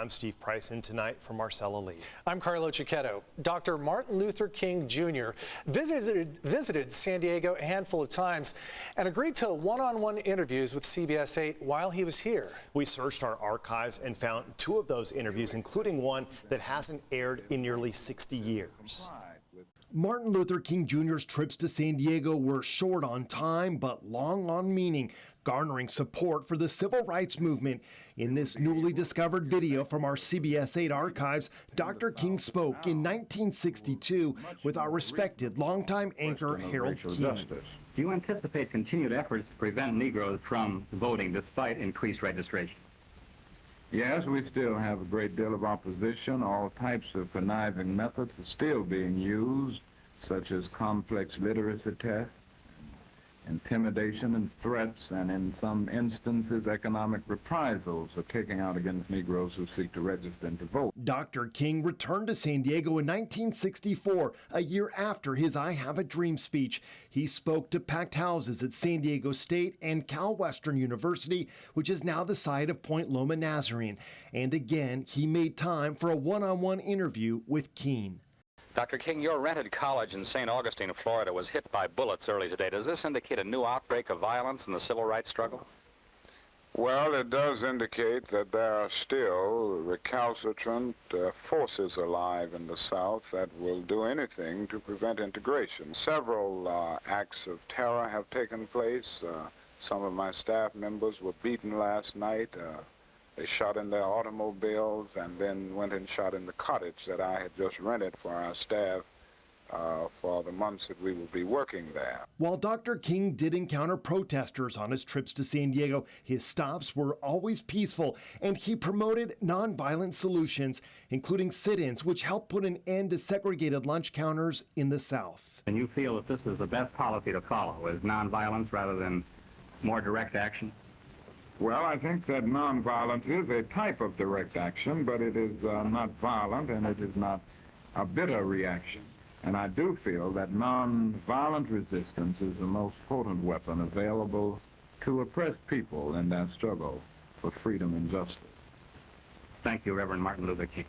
I'm Steve Price, in tonight for Marcella Lee. I'm Carlo Cicchetto. Dr. Martin Luther King Jr. visited San Diego a handful of times and agreed to one-on-one interviews with CBS 8 while he was here. We searched our archives and found 2 of those interviews, including one that hasn't aired in nearly 60 years. Martin Luther King Jr.'s trips to San Diego were short on time, but long on meaning, garnering support for the civil rights movement. In this newly discovered video from our CBS 8 archives, Dr. King spoke in 1962 with our respected longtime anchor Harold Keenan. Do you anticipate continued efforts to prevent Negroes from voting despite increased registration? Yes, we still have a great deal of opposition. All types of conniving methods are still being used, such as complex literacy tests, intimidation and threats, and in some instances, economic reprisals are taken out against Negroes who seek to register and to vote. Dr. King returned to San Diego in 1964, a year after his I Have a Dream speech. He spoke to packed houses at San Diego State and Cal Western University, which is now the site of Point Loma Nazarene. And again, he made time for a one-on-one interview with King. Dr. King, your rented college in St. Augustine, Florida, was hit by bullets early today. Does this indicate a new outbreak of violence in the civil rights struggle? Well, it does indicate that there are still recalcitrant forces alive in the South that will do anything to prevent integration. Several acts of terror have taken place. Some of my staff members were beaten last night. They shot in their automobiles and then went and shot in the cottage that I had just rented for our staff for the months that we will be working there. While Dr. King did encounter protesters on his trips to San Diego, his stops were always peaceful, and he promoted nonviolent solutions, including sit-ins, which helped put an end to segregated lunch counters in the South. And you feel that this is the best policy to follow, is nonviolence rather than more direct action? Well, I think that nonviolence is a type of direct action, but it is not violent, and it is not a bitter reaction. And I do feel that nonviolent resistance is the most potent weapon available to oppressed people in their struggle for freedom and justice. Thank you, Reverend Martin Luther King.